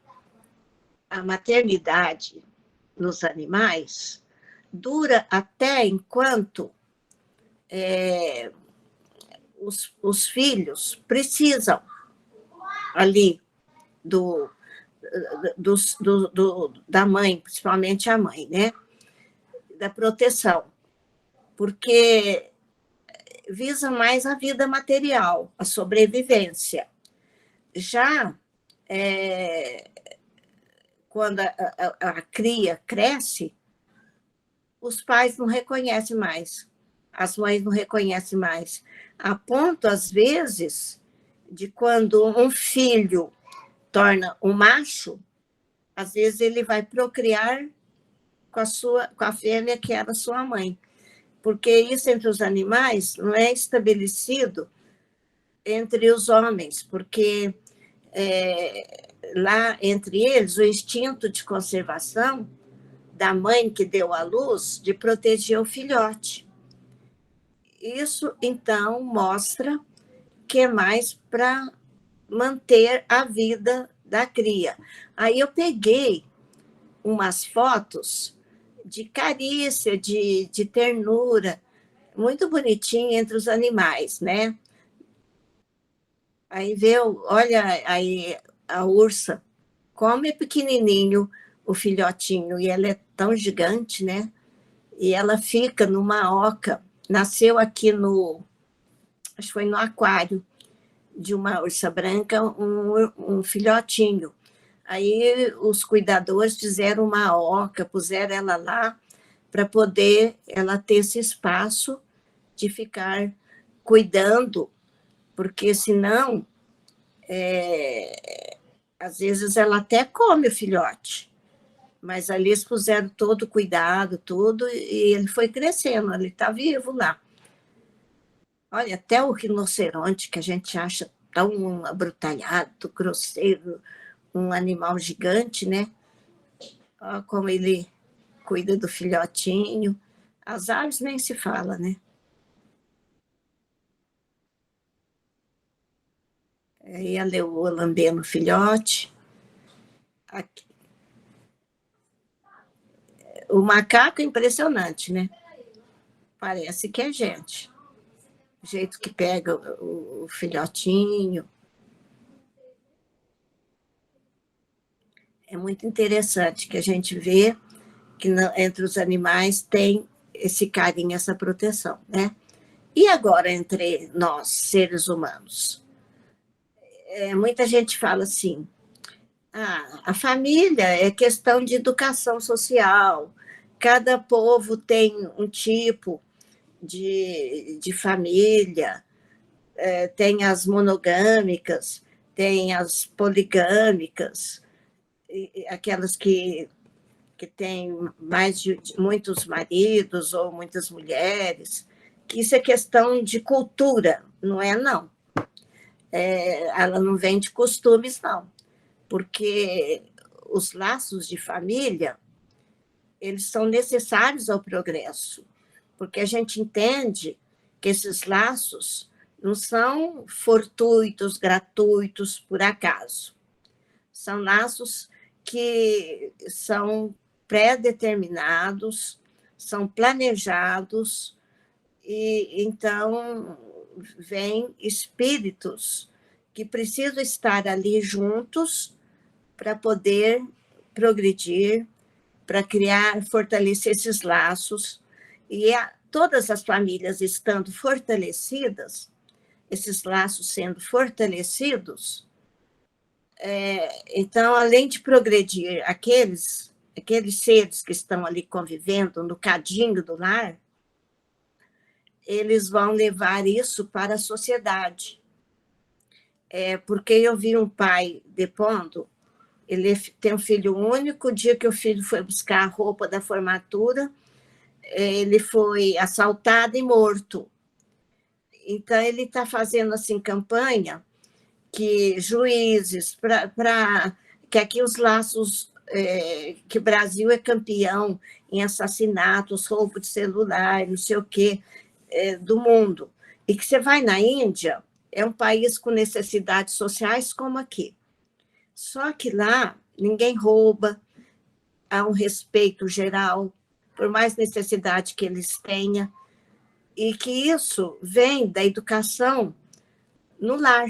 a maternidade nos animais dura até enquanto os filhos precisam ali da mãe, principalmente a mãe, né? Da proteção, porque visa mais a vida material, a sobrevivência. Já quando a cria cresce, os pais não reconhecem mais, as mães não reconhecem mais, a ponto, às vezes, de quando um filho torna um macho, às vezes ele vai procriar com a fêmea que era sua mãe, porque isso entre os animais não é estabelecido entre os homens, porque lá entre eles o instinto de conservação da mãe que deu à luz de proteger o filhote. Isso, então, mostra que é mais para manter a vida da cria. Aí eu peguei umas fotos de carícia, de ternura, muito bonitinha entre os animais, né? Aí olha aí a ursa, como é pequenininho o filhotinho, e ela é tão gigante, né? E ela fica numa oca, nasceu aqui acho que foi no aquário de uma ursa branca, um filhotinho. Aí os cuidadores fizeram uma oca, puseram ela lá para poder ela ter esse espaço de ficar cuidando, porque senão, às vezes ela até come o filhote, mas ali eles puseram todo o cuidado, tudo, e ele foi crescendo, ele está vivo lá. Olha, até o rinoceronte, que a gente acha tão abrutalhado, grosseiro, um animal gigante, né? Olha como ele cuida do filhotinho. As aves nem se fala, né? Aí a leoa lambendo o filhote. Aqui. O macaco é impressionante, né? Parece que é gente. O jeito que pega o filhotinho. muito interessante que a gente vê que entre os animais tem esse carinho, essa proteção, né? E agora entre nós, seres humanos? Muita gente fala assim, a família é questão de educação social, cada povo tem um tipo de família, tem as monogâmicas, tem as poligâmicas, aquelas que têm mais de muitos maridos ou muitas mulheres, que isso é questão de cultura, não é não. Ela não vem de costumes, não, porque os laços de família, eles são necessários ao progresso, porque a gente entende que esses laços não são fortuitos, gratuitos, por acaso. São laços que são pré-determinados, são planejados, e então vêm espíritos que precisam estar ali juntos para poder progredir, para criar, fortalecer esses laços. E todas as famílias estando fortalecidas, esses laços sendo fortalecidos, então, além de progredir aqueles seres que estão ali convivendo no cadinho do lar, eles vão levar isso para a sociedade. Porque eu vi um pai depondo, ele tem um filho único, o dia que o filho foi buscar a roupa da formatura, ele foi assaltado e morto. Então, ele está fazendo assim campanha que juízes, para que aqui os laços, que o Brasil é campeão em assassinatos, roubo de celular, não sei o quê, do mundo. E que você vai na Índia, é um país com necessidades sociais como aqui. Só que lá ninguém rouba, há um respeito geral, por mais necessidade que eles tenham, e que isso vem da educação no lar.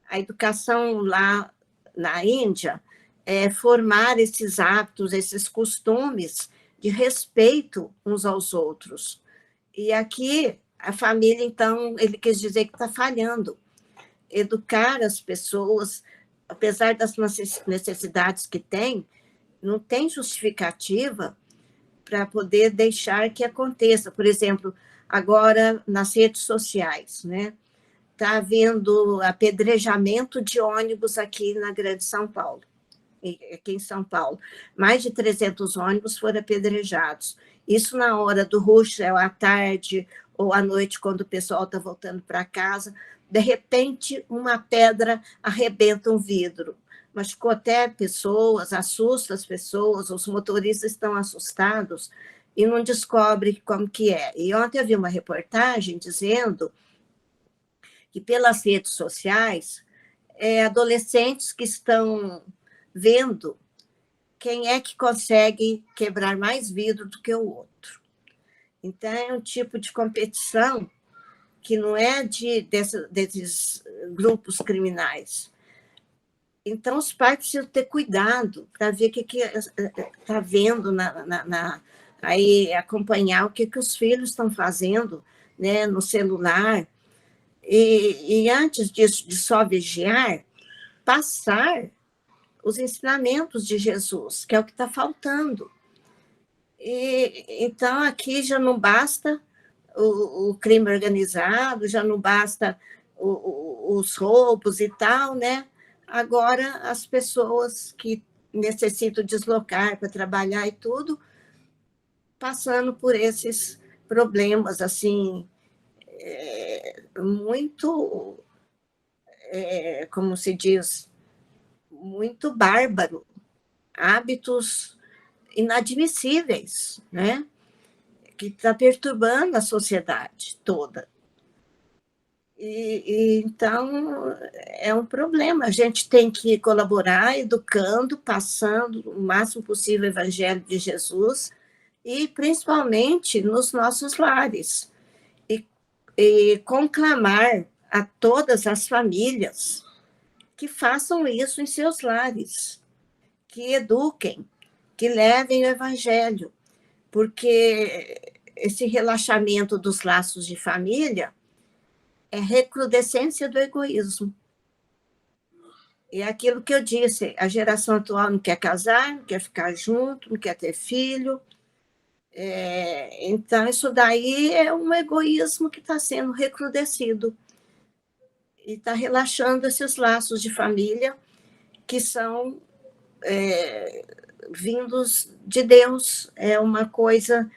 A educação lá na Índia é formar esses hábitos, esses costumes de respeito uns aos outros. E aqui, a família, então, ele quis dizer que está falhando. Educar as pessoas, apesar das necessidades que tem, não tem justificativa para poder deixar que aconteça. Por exemplo, agora nas redes sociais, né? Está havendo apedrejamento de ônibus aqui na Grande São Paulo, aqui em São Paulo. Mais de 300 ônibus foram apedrejados. Isso na hora do rush, ou à tarde, ou à noite, quando o pessoal está voltando para casa. De repente, uma pedra arrebenta um vidro. Machucou até pessoas, assusta as pessoas, os motoristas estão assustados e não descobrem como que é. E ontem eu vi uma reportagem dizendo que pelas redes sociais, adolescentes que estão vendo quem é que consegue quebrar mais vidro do que o outro. Então, é um tipo de competição que não é desses grupos criminais. Então, os pais precisam ter cuidado para ver o que está vendo, aí acompanhar o que os filhos estão fazendo, né, no celular. E antes disso, de só vigiar, passar os ensinamentos de Jesus, que é o que está faltando. Então, aqui já não basta o crime organizado, já não basta os roubos e tal, né? Agora, as pessoas que necessitam deslocar para trabalhar e tudo, passando por esses problemas, assim, muito, como se diz, muito bárbaro, hábitos inadmissíveis, né? Que está perturbando a sociedade toda. Então, é um problema. A gente tem que colaborar, educando, passando o máximo possível o Evangelho de Jesus, e principalmente nos nossos lares. E conclamar a todas as famílias que façam isso em seus lares, que eduquem, que levem o evangelho, porque esse relaxamento dos laços de família é recrudescência do egoísmo. É aquilo que eu disse, a geração atual não quer casar, não quer ficar junto, não quer ter filho. Então, isso daí é um egoísmo que está sendo recrudescido e está relaxando esses laços de família que são vindos de Deus. É uma coisa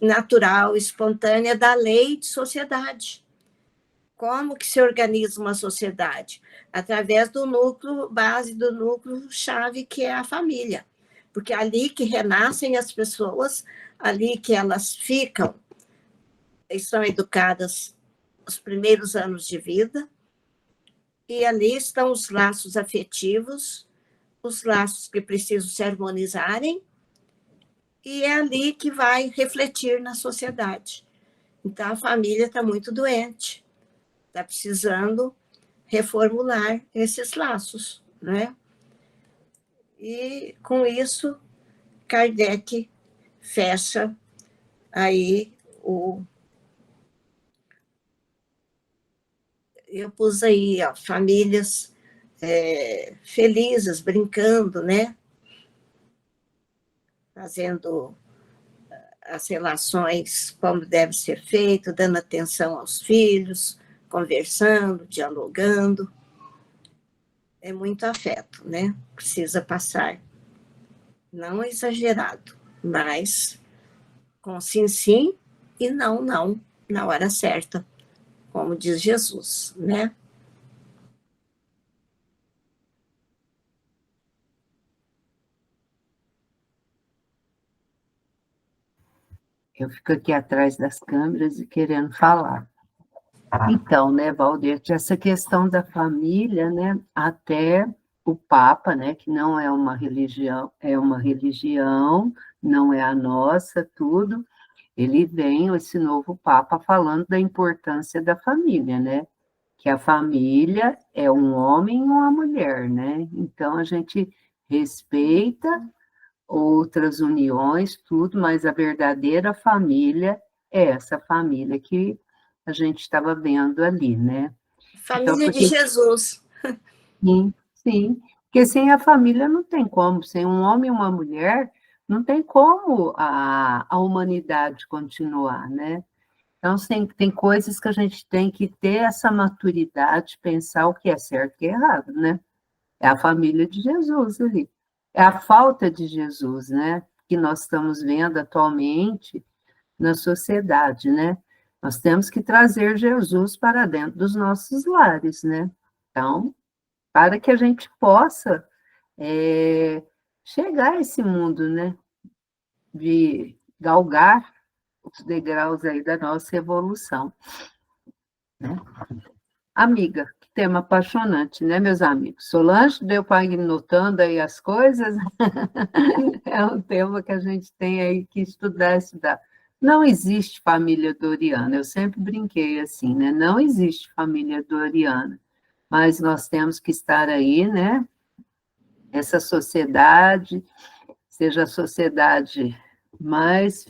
natural, espontânea da lei de sociedade. Como que se organiza uma sociedade? Através do núcleo base, do núcleo chave, que é a família. Porque é ali que renascem as pessoas, ali que elas ficam e são educadas os primeiros anos de vida, e ali estão os laços afetivos, os laços que precisam se harmonizarem, e é ali que vai refletir na sociedade. Então, a família está muito doente, está precisando reformular esses laços, né? E, com isso, Kardec fecha aí eu pus aí, ó, famílias felizes, brincando, né? Fazendo as relações como deve ser feito, dando atenção aos filhos, conversando, dialogando. É muito afeto, né? Precisa passar. Não exagerado, mas com sim, sim e não, não, na hora certa, como diz Jesus, né? Eu fico aqui atrás das câmeras e querendo falar. Então, né, Valdete, essa questão da família, né, até o Papa, né, que não é uma religião, não é a nossa, tudo, ele vem, esse novo Papa, falando da importância da família, né, que a família é um homem e uma mulher, né, então a gente respeita outras uniões, tudo, mas a verdadeira família é essa família que a gente estava vendo ali, né? Então, Família de porque Jesus. sim, sim, porque sem a família não tem como, sem um homem e uma mulher, não tem como a humanidade continuar, né? Então, tem coisas que a gente tem que ter essa maturidade, pensar o que é certo e o que é errado, né? É a família de Jesus ali. É a falta de Jesus, né? Que nós estamos vendo atualmente na sociedade, né? Nós temos que trazer Jesus para dentro dos nossos lares, né? Então, para que a gente possa chegar a esse mundo, né? De galgar os degraus aí da nossa evolução, né? Amiga, que tema apaixonante, né, meus amigos? Solange, deu para ir notando aí as coisas? É um tema que a gente tem aí que estudar, estudar. Não existe família doriana, eu sempre brinquei assim, né? Não existe família doriana, mas nós temos que estar aí, né? Essa sociedade, seja a sociedade mais,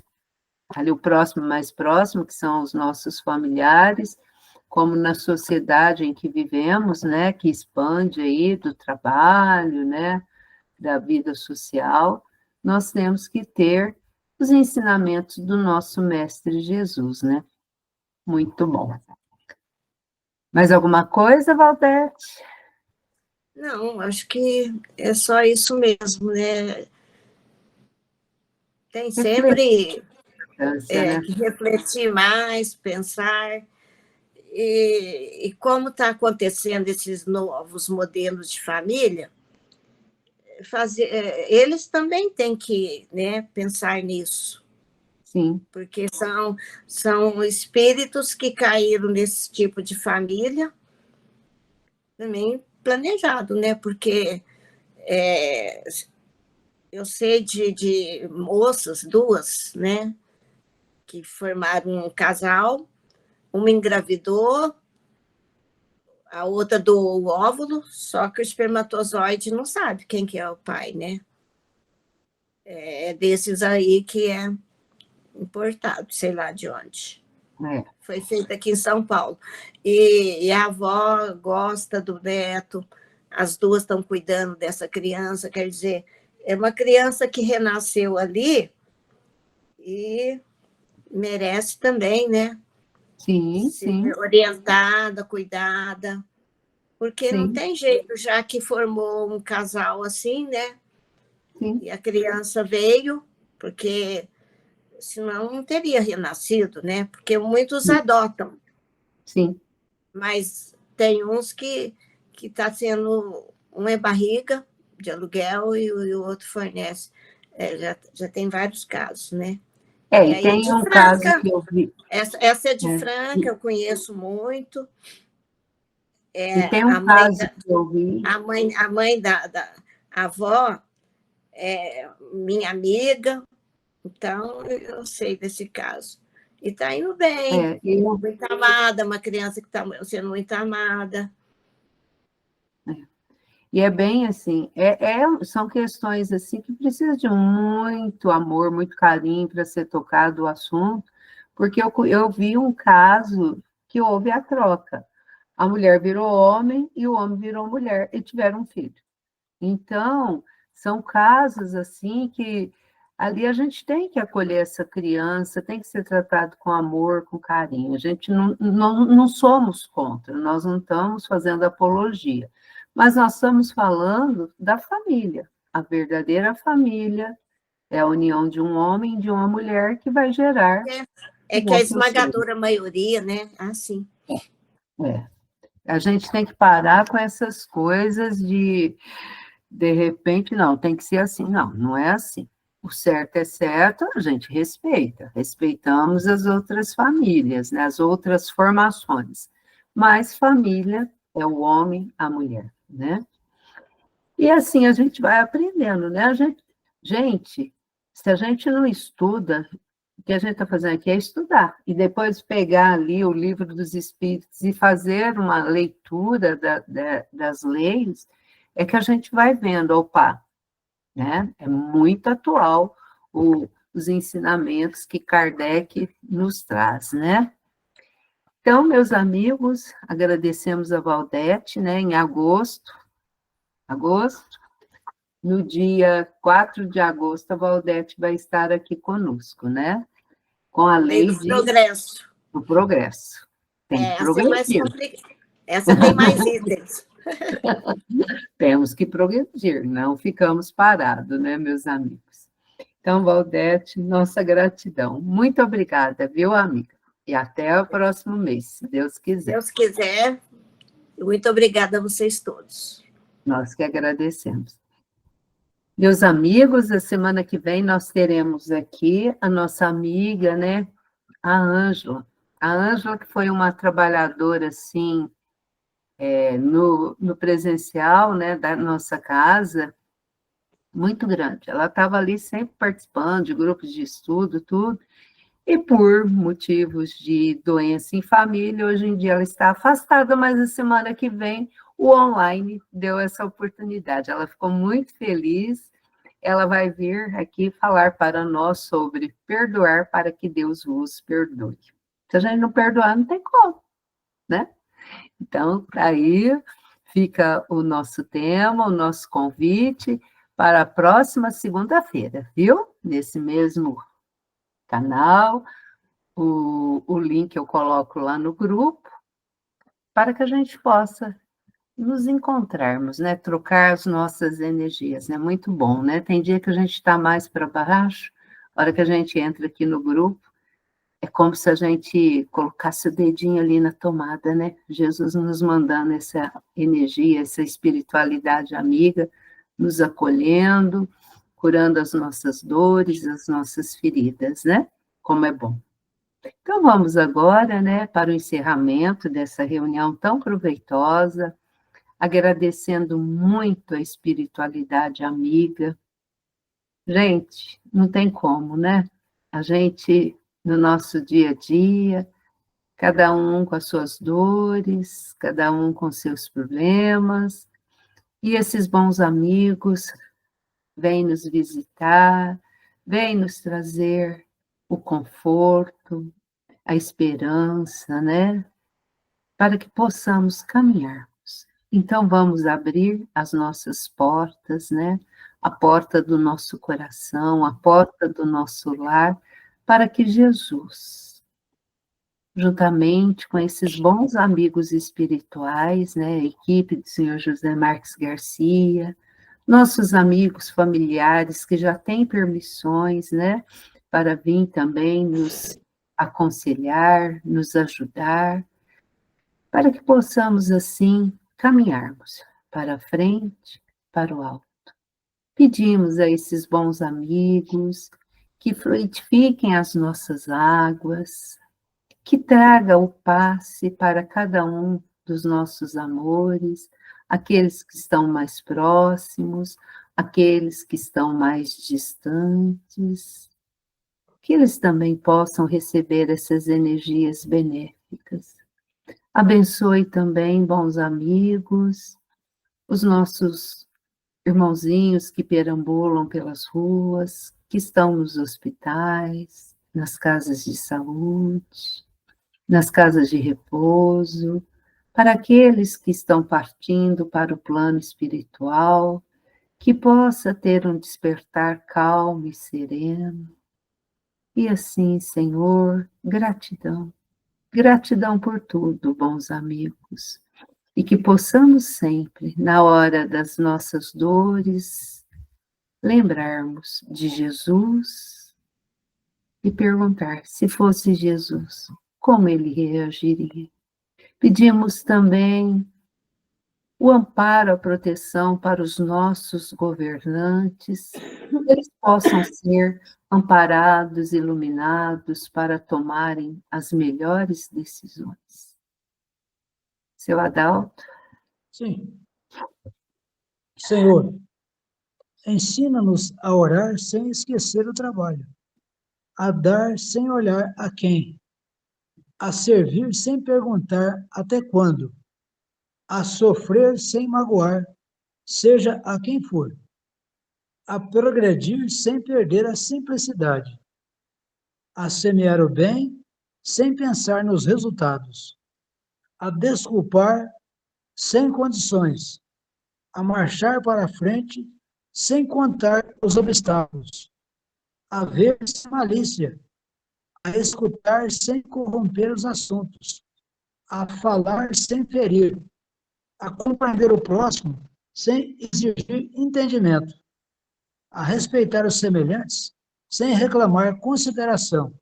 ali o próximo mais próximo, que são os nossos familiares, como na sociedade em que vivemos, né, que expande aí do trabalho, né, da vida social, nós temos que ter os ensinamentos do nosso mestre Jesus, né? Muito bom. Mais alguma coisa, Valdete? Não, acho que é só isso mesmo, né? Tem sempre Né? que refletir mais, pensar. E como está acontecendo esses novos modelos de família, eles também têm que, né, pensar nisso. Sim. Porque são espíritos que caíram nesse tipo de família, também planejado, né? Porque eu sei de moças, duas, né, que formaram um casal, uma engravidou, a outra doou o óvulo, só que o espermatozoide não sabe quem que é o pai, né? É desses aí que é importado, sei lá de onde. É. Foi feito aqui em São Paulo. E a avó gosta do neto, as duas estão cuidando dessa criança, quer dizer, é uma criança que renasceu ali e merece também, né? Sim, sim, Ser orientada, cuidada, porque não sim, tem jeito, já que formou um casal assim, né? sim, E a criança veio, porque senão não teria renascido, né? Porque muitos adotam, sim. mas tem uns que está sendo, uma é barriga de aluguel e o outro fornece. Já tem vários casos, né? É, E e aí, tem de um caso Franca, que eu vi, essa é de é, Franca, eu conheço muito. e É, tem um caso que eu vi, a mãe da a avó é minha amiga, então eu sei desse caso. E está indo bem, é, eu, muito amada, uma criança que está sendo muito amada. e é bem assim, são questões assim que precisam de muito amor, muito carinho para ser tocado o assunto, porque eu vi um caso que houve a troca. A mulher virou homem e o homem virou mulher e tiveram um filho. Então, são casos assim que ali a gente tem que acolher essa criança, tem que ser tratado com amor, com carinho. A gente não somos contra, nós não estamos fazendo apologia, mas nós estamos falando da família. A verdadeira família é a união de um homem e de uma mulher que vai gerar É que a outros seres. esmagadora maioria, né? Assim. É. A gente tem que parar com essas coisas de repente, não, tem que ser assim. Não, não é assim. O certo é certo, a gente respeita, respeitamos as outras famílias, né, as outras formações. Mas família é o homem, a mulher, né? E assim a gente vai aprendendo, né? Gente, se a gente não estuda, o que a gente está fazendo aqui é estudar, e depois pegar ali o livro dos Espíritos e fazer uma leitura das leis, é que a gente vai vendo, opa, né? É muito atual os ensinamentos que Kardec nos traz, né? Então, meus amigos, agradecemos a Valdete, né? Em agosto, no dia 4 de agosto, a Valdete vai estar aqui conosco, né? Com a Lei lei do progresso. do progresso. Tem que Essa é mais progredir, complicada. Essa tem mais itens. temos que progredir, não ficamos parados, né, meus amigos? Então, Valdete, nossa gratidão. Muito obrigada, viu, amiga? E até o próximo mês, se Deus quiser. Deus quiser. Muito obrigada a vocês todos. Nós que agradecemos. Meus amigos, a semana que vem nós teremos aqui a nossa amiga, né, a Ângela. A Ângela, que foi uma trabalhadora, assim, no presencial, né, da nossa casa, muito grande. Ela estava ali sempre participando de grupos de estudo, tudo, e por motivos de doença em família, hoje em dia ela está afastada, mas a semana que vem o online deu essa oportunidade. Ela ficou muito feliz. Ela vai vir aqui falar para nós sobre perdoar para que Deus vos perdoe. Se a gente não perdoar, não tem como, né? Então, aí fica o nosso tema, o nosso convite para a próxima segunda-feira, viu? Nesse mesmo canal, o link eu coloco lá no grupo, para que a gente possa nos encontrarmos, né? Trocar as nossas energias, é muito bom, né? Tem dia que a gente está mais para baixo, a hora que a gente entra aqui no grupo, é como se a gente colocasse o dedinho ali na tomada, né? Jesus nos mandando essa energia, essa espiritualidade amiga, nos acolhendo, curando as nossas dores, as nossas feridas, né? Como é bom. Então vamos agora, né, para o encerramento dessa reunião tão proveitosa, agradecendo muito a espiritualidade amiga. Gente, não tem como, né? A gente, no nosso dia a dia, cada um com as suas dores, cada um com seus problemas, e esses bons amigos vêm nos visitar, vêm nos trazer o conforto, a esperança, né? Para que possamos caminharmos. Então, vamos abrir as nossas portas, né? A porta do nosso coração, a porta do nosso lar, para que Jesus, juntamente com esses bons amigos espirituais, né? A equipe do Senhor José Marques Garcia, nossos amigos familiares que já têm permissões, né? Para vir também nos aconselhar, nos ajudar, para que possamos, assim, caminharmos para a frente, para o alto. Pedimos a esses bons amigos que fluidifiquem as nossas águas, que traga o passe para cada um dos nossos amores, aqueles que estão mais próximos, aqueles que estão mais distantes, que eles também possam receber essas energias benéficas. Abençoe também, bons amigos, os nossos irmãozinhos que perambulam pelas ruas, que estão nos hospitais, nas casas de saúde, nas casas de repouso, para aqueles que estão partindo para o plano espiritual, que possa ter um despertar calmo e sereno. E assim, Senhor, gratidão. Gratidão por tudo, bons amigos, e que possamos sempre, na hora das nossas dores, lembrarmos de Jesus e perguntar, se fosse Jesus, como ele reagiria? Pedimos também o amparo, a proteção para os nossos governantes, que eles possam ser amparados, iluminados para tomarem as melhores decisões. Seu Adalto? Sim. Senhor, ensina-nos a orar sem esquecer o trabalho, a dar sem olhar a quem, a servir sem perguntar até quando, a sofrer sem magoar, seja a quem for, a progredir sem perder a simplicidade, a semear o bem sem pensar nos resultados, a desculpar sem condições, a marchar para frente sem contar os obstáculos, a ver sem malícia, a escutar sem corromper os assuntos, a falar sem ferir, a compreender o próximo sem exigir entendimento, a respeitar os semelhantes sem reclamar consideração,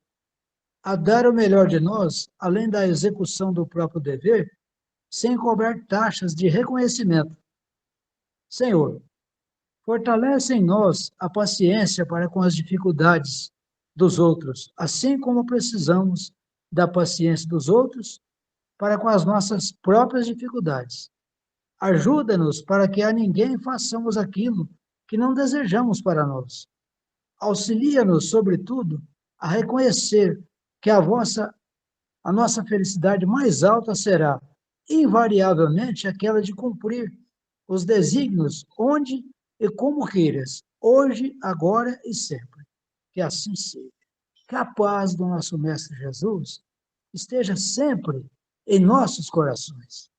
a dar o melhor de nós, além da execução do próprio dever, sem cobrar taxas de reconhecimento. Senhor, fortalece em nós a paciência para com as dificuldades dos outros, assim como precisamos da paciência dos outros para com as nossas próprias dificuldades. Ajuda-nos para que a ninguém façamos aquilo que não desejamos para nós. Auxilia-nos, sobretudo, a reconhecer que a nossa felicidade mais alta será, invariavelmente, aquela de cumprir os desígnios onde e como queiras, hoje, agora e sempre. Que assim seja. Que a paz do nosso Mestre Jesus esteja sempre em nossos corações.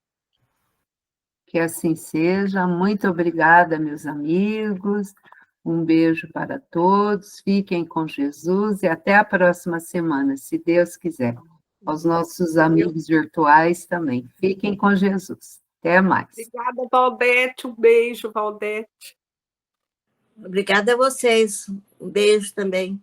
Que assim seja. Muito obrigada, meus amigos. Um beijo para todos. Fiquem com Jesus e até a próxima semana, se Deus quiser. Aos nossos amigos virtuais também. Fiquem com Jesus. Até mais. Obrigada, Valdete. Um beijo, Valdete. Obrigada a vocês. Um beijo também.